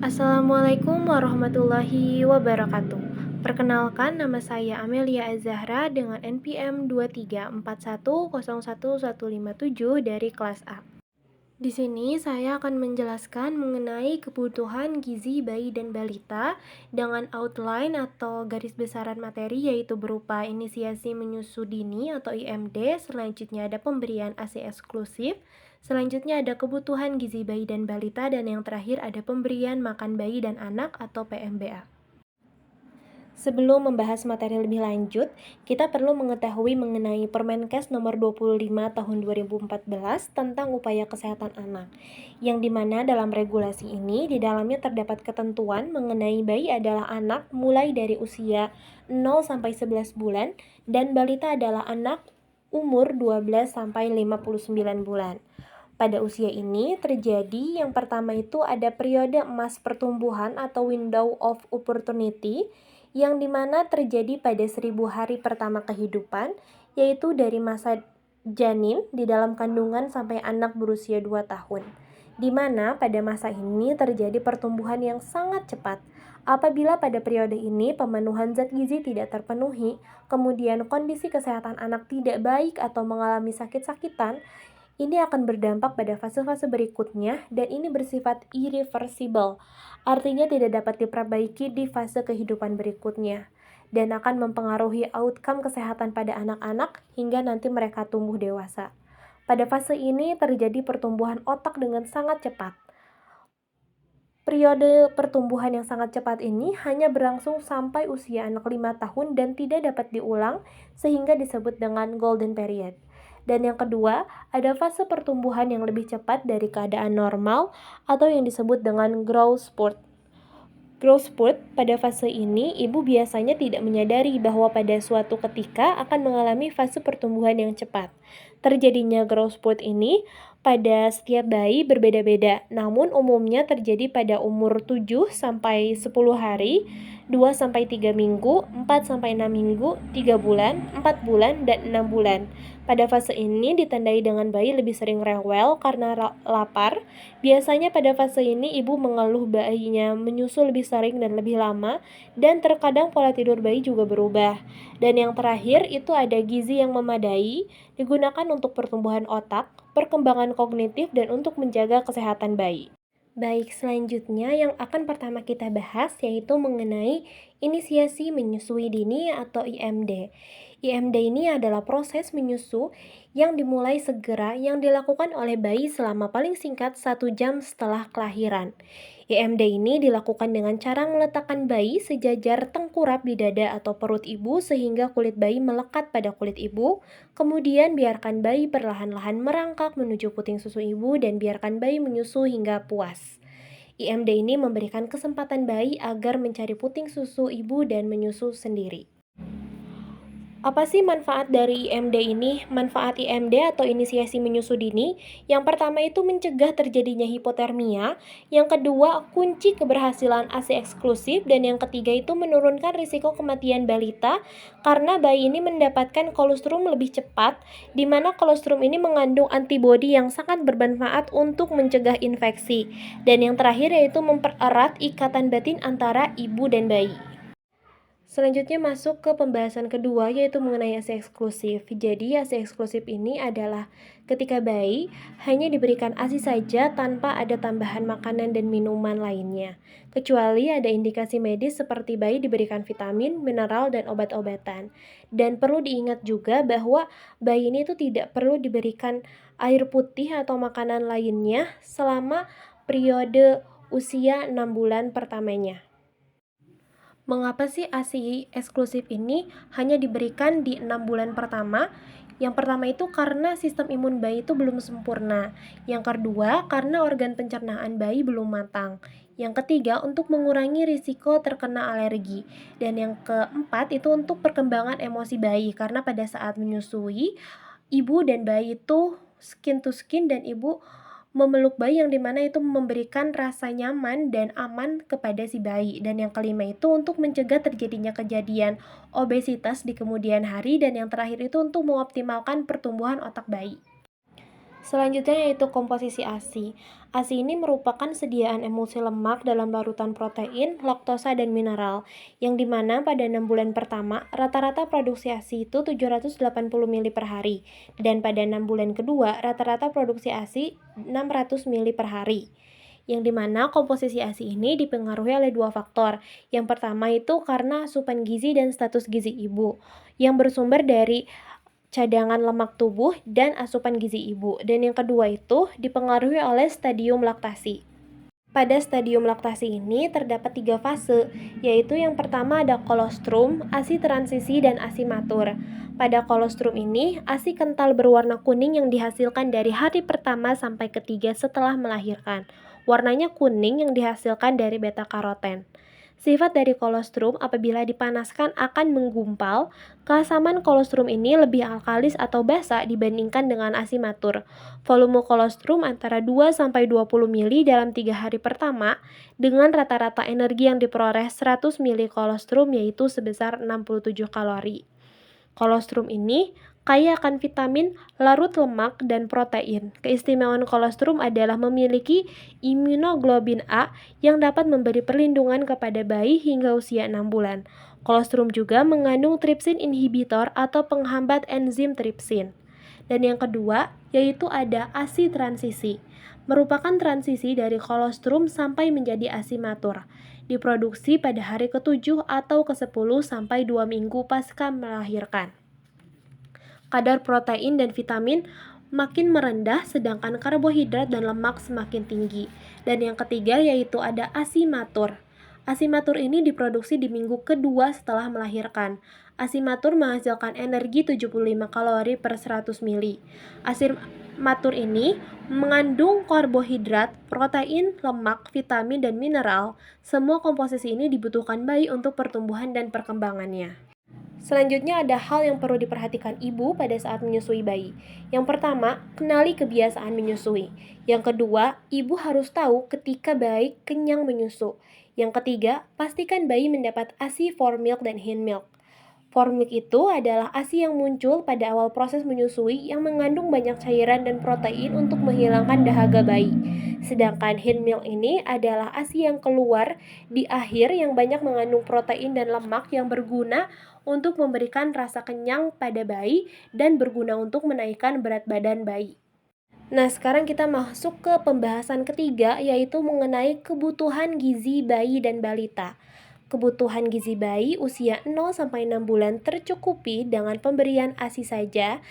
Assalamualaikum warahmatullahi wabarakatuh. Perkenalkan, nama saya Amelia Azahra dengan NPM 234101157 dari kelas A. Di sini saya akan menjelaskan mengenai kebutuhan gizi bayi dan balita dengan outline atau garis besaran materi, yaitu berupa inisiasi menyusu dini atau IMD, selanjutnya ada pemberian ASI eksklusif, selanjutnya ada kebutuhan gizi bayi dan balita, dan yang terakhir ada pemberian makan bayi dan anak atau PMBA. Sebelum membahas materi lebih lanjut, kita perlu mengetahui mengenai Permenkes nomor 25 tahun 2014 tentang upaya kesehatan anak, yang dimana dalam regulasi ini di dalamnya terdapat ketentuan mengenai bayi adalah anak mulai dari usia 0 sampai 11 bulan dan balita adalah anak umur 12 sampai 59 bulan. Pada usia ini terjadi yang pertama itu ada periode emas pertumbuhan atau window of opportunity, yang dimana terjadi pada 1000 hari pertama kehidupan, yaitu dari masa janin di dalam kandungan sampai anak berusia 2 tahun. Di mana pada masa ini terjadi pertumbuhan yang sangat cepat. Apabila pada periode ini pemenuhan zat gizi tidak terpenuhi, kemudian kondisi kesehatan anak tidak baik atau mengalami sakit-sakitan, ini akan berdampak pada fase-fase berikutnya dan ini bersifat irreversible, artinya tidak dapat diperbaiki di fase kehidupan berikutnya dan akan mempengaruhi outcome kesehatan pada anak-anak hingga nanti mereka tumbuh dewasa. Pada fase ini terjadi pertumbuhan otak dengan sangat cepat. Periode pertumbuhan yang sangat cepat ini hanya berlangsung sampai usia anak 5 tahun dan tidak dapat diulang sehingga disebut dengan golden period. Dan yang kedua, ada fase pertumbuhan yang lebih cepat dari keadaan normal atau yang disebut dengan growth spurt. Growth spurt, pada fase ini ibu biasanya tidak menyadari bahwa pada suatu ketika akan mengalami fase pertumbuhan yang cepat. Terjadinya growth spurt ini pada setiap bayi berbeda-beda, namun umumnya terjadi pada umur 7 sampai 10 hari, 2 sampai 3 minggu, 4 sampai 6 minggu, 3 bulan, 4 bulan, dan 6 bulan. Pada fase ini ditandai dengan bayi lebih sering rewel karena lapar. Biasanya pada fase ini ibu mengeluh bayinya menyusu lebih sering dan lebih lama, dan terkadang pola tidur bayi juga berubah. Dan yang terakhir itu ada gizi yang memadai, digunakan untuk pertumbuhan otak, perkembangan kognitif, dan untuk menjaga kesehatan bayi. Baik, selanjutnya yang akan pertama kita bahas yaitu mengenai inisiasi menyusui dini atau IMD. IMD ini adalah proses menyusu yang dimulai segera yang dilakukan oleh bayi selama paling singkat 1 jam setelah kelahiran. IMD ini dilakukan dengan cara meletakkan bayi sejajar tengkurap di dada atau perut ibu sehingga kulit bayi melekat pada kulit ibu, kemudian biarkan bayi perlahan-lahan merangkak menuju puting susu ibu dan biarkan bayi menyusu hingga puas. IMD ini memberikan kesempatan bayi agar mencari puting susu ibu dan menyusu sendiri. Apa sih manfaat dari IMD ini? Manfaat IMD atau inisiasi menyusu dini, yang pertama itu mencegah terjadinya hipotermia, yang kedua kunci keberhasilan ASI eksklusif, dan yang ketiga itu menurunkan risiko kematian balita karena bayi ini mendapatkan kolostrum lebih cepat, di mana kolostrum ini mengandung antibodi yang sangat bermanfaat untuk mencegah infeksi. Dan yang terakhir yaitu mempererat ikatan batin antara ibu dan bayi. Selanjutnya masuk ke pembahasan kedua yaitu mengenai ASI eksklusif. Jadi ASI eksklusif ini adalah ketika bayi hanya diberikan ASI saja tanpa ada tambahan makanan dan minuman lainnya. Kecuali ada indikasi medis seperti bayi diberikan vitamin, mineral, dan obat-obatan. Dan perlu diingat juga bahwa bayi ini tuh tidak perlu diberikan air putih atau makanan lainnya selama periode usia 6 bulan pertamanya. Mengapa sih ASI eksklusif ini hanya diberikan di 6 bulan pertama? Yang pertama itu karena sistem imun bayi itu belum sempurna. Yang kedua, karena organ pencernaan bayi belum matang. Yang ketiga, untuk mengurangi risiko terkena alergi. Dan yang keempat, itu untuk perkembangan emosi bayi. Karena pada saat menyusui, ibu dan bayi itu skin to skin dan ibu memeluk bayi yang dimana itu memberikan rasa nyaman dan aman kepada si bayi. Dan yang kelima itu untuk mencegah terjadinya kejadian obesitas di kemudian hari, dan yang terakhir itu untuk mengoptimalkan pertumbuhan otak bayi. Selanjutnya yaitu komposisi ASI. ASI ini merupakan sediaan emulsi lemak dalam larutan protein, laktosa, dan mineral, yang dimana pada 6 bulan pertama, rata-rata produksi ASI itu 780 mili per hari, dan pada 6 bulan kedua, rata-rata produksi ASI 600 mili per hari. Yang dimana komposisi ASI ini dipengaruhi oleh dua faktor. Yang pertama itu karena asupan gizi dan status gizi ibu, yang bersumber dari cadangan lemak tubuh dan asupan gizi ibu. Dan yang kedua itu dipengaruhi oleh stadium laktasi. Pada stadium laktasi ini terdapat 3 fase, yaitu yang pertama ada kolostrum, ASI transisi, dan ASI matur. Pada kolostrum ini, ASI kental berwarna kuning yang dihasilkan dari hari pertama sampai ketiga setelah melahirkan. Warnanya kuning yang dihasilkan dari beta karoten. Sifat dari kolostrum apabila dipanaskan akan menggumpal. Keasaman kolostrum ini lebih alkalis atau basa dibandingkan dengan ASI matur. Volume kolostrum antara 2-20 mili dalam 3 hari pertama dengan rata-rata energi yang diperoleh 100 mili kolostrum yaitu sebesar 67 kalori. Kolostrum ini kaya akan vitamin, larut lemak, dan protein. Keistimewaan kolostrum adalah memiliki imunoglobin A yang dapat memberi perlindungan kepada bayi hingga usia 6 bulan. Kolostrum juga mengandung tripsin inhibitor atau penghambat enzim tripsin. Dan yang kedua, yaitu ada ASI transisi. Merupakan transisi dari kolostrum sampai menjadi ASI matur. Diproduksi pada hari ke-7 atau ke-10 sampai 2 minggu pasca melahirkan. Kadar protein dan vitamin makin merendah sedangkan karbohidrat dan lemak semakin tinggi. Dan yang ketiga yaitu ada ASI matur. ASI matur ini diproduksi di minggu kedua setelah melahirkan. ASI matur menghasilkan energi 75 kalori per 100 mili. ASI matur ini mengandung karbohidrat, protein, lemak, vitamin, dan mineral. Semua komposisi ini dibutuhkan bayi untuk pertumbuhan dan perkembangannya. Selanjutnya ada hal yang perlu diperhatikan ibu pada saat menyusui bayi. Yang pertama, kenali kebiasaan menyusui. Yang kedua, ibu harus tahu ketika bayi kenyang menyusu. Yang ketiga, pastikan bayi mendapat ASI formilk dan hindmilk. Formilk itu adalah ASI yang muncul pada awal proses menyusui yang mengandung banyak cairan dan protein untuk menghilangkan dahaga bayi. Sedangkan hindmilk ini adalah ASI yang keluar di akhir yang banyak mengandung protein dan lemak yang berguna untuk memberikan rasa kenyang pada bayi dan berguna untuk menaikkan berat badan bayi. Nah, sekarang kita masuk ke pembahasan ketiga, yaitu mengenai kebutuhan gizi bayi dan balita. Kebutuhan gizi bayi usia 0-6 bulan tercukupi dengan pemberian ASI saja.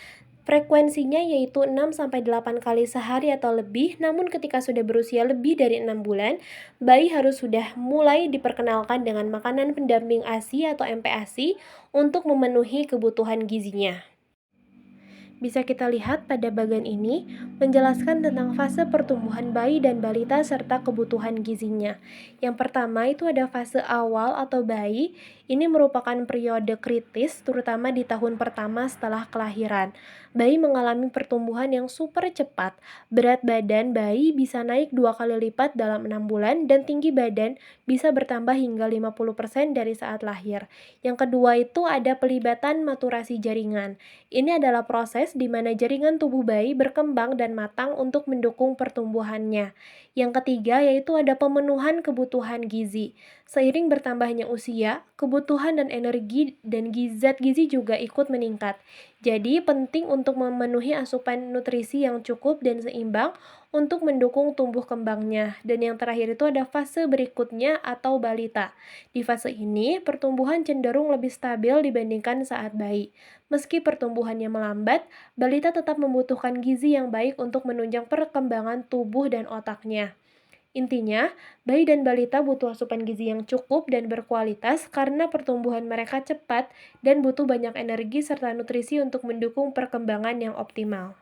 Frekuensinya yaitu 6-8 kali sehari atau lebih, namun ketika sudah berusia lebih dari 6 bulan, bayi harus sudah mulai diperkenalkan dengan makanan pendamping ASI atau MPASI untuk memenuhi kebutuhan gizinya. Bisa kita lihat pada bagian ini menjelaskan tentang fase pertumbuhan bayi dan balita serta kebutuhan gizinya. Yang pertama itu ada fase awal atau bayi. Ini merupakan periode kritis terutama di tahun pertama setelah kelahiran. Bayi mengalami pertumbuhan yang super cepat. Berat badan bayi bisa naik 2 kali lipat dalam 6 bulan dan tinggi badan bisa bertambah hingga 50% dari saat lahir. Yang kedua itu ada pelibatan maturasi jaringan. Ini adalah proses di mana jaringan tubuh bayi berkembang dan matang untuk mendukung pertumbuhannya. Yang ketiga yaitu ada pemenuhan kebutuhan gizi. Seiring bertambahnya usia, kebutuhan dan energi dan zat gizi juga ikut meningkat. Jadi penting untuk memenuhi asupan nutrisi yang cukup dan seimbang untuk mendukung tumbuh kembangnya. Dan yang terakhir itu ada fase berikutnya atau balita. Di fase ini, pertumbuhan cenderung lebih stabil dibandingkan saat bayi. Meski pertumbuhannya melambat, balita tetap membutuhkan gizi yang baik untuk menunjang perkembangan tubuh dan otaknya. Intinya, bayi dan balita butuh asupan gizi yang cukup dan berkualitas karena pertumbuhan mereka cepat dan butuh banyak energi serta nutrisi untuk mendukung perkembangan yang optimal.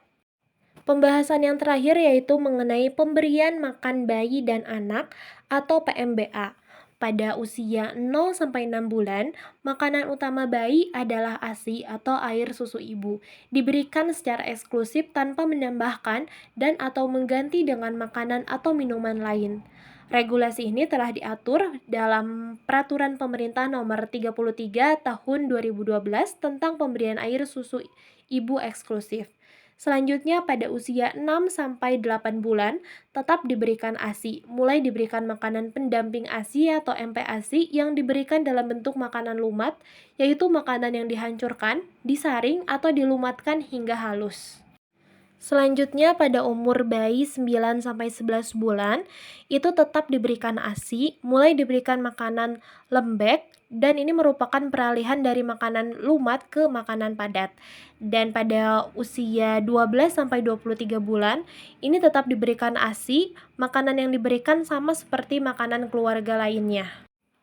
Pembahasan yang terakhir yaitu mengenai pemberian makan bayi dan anak atau PMBA. Pada usia 0-6 bulan, makanan utama bayi adalah ASI atau air susu ibu. Diberikan secara eksklusif tanpa menambahkan dan atau mengganti dengan makanan atau minuman lain. Regulasi ini telah diatur dalam Peraturan Pemerintah Nomor 33 Tahun 2012 tentang pemberian air susu ibu eksklusif. Selanjutnya pada usia 6-8 bulan tetap diberikan ASI, mulai diberikan makanan pendamping ASI atau MPASI yang diberikan dalam bentuk makanan lumat, yaitu makanan yang dihancurkan, disaring, atau dilumatkan hingga halus. Selanjutnya pada umur bayi 9-11 bulan, itu tetap diberikan ASI, mulai diberikan makanan lembek, dan ini merupakan peralihan dari makanan lumat ke makanan padat. Dan pada usia 12-23 bulan, ini tetap diberikan ASI, makanan yang diberikan sama seperti makanan keluarga lainnya.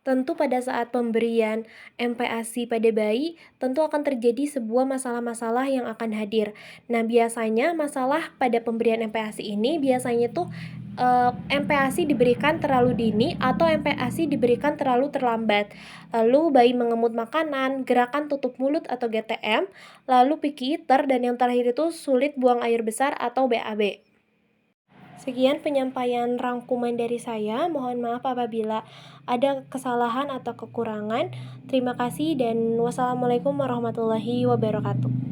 Tentu pada saat pemberian MPASI pada bayi, tentu akan terjadi sebuah masalah-masalah yang akan hadir. Nah, biasanya masalah pada pemberian MPASI ini biasanya tuh MPASI diberikan terlalu dini atau MPASI diberikan terlalu terlambat. Lalu bayi mengemut makanan, gerakan tutup mulut atau GTM, lalu picky eater, dan yang terakhir itu sulit buang air besar atau BAB. Sekian penyampaian rangkuman dari saya. Mohon maaf apabila ada kesalahan atau kekurangan. Terima kasih dan wassalamualaikum warahmatullahi wabarakatuh.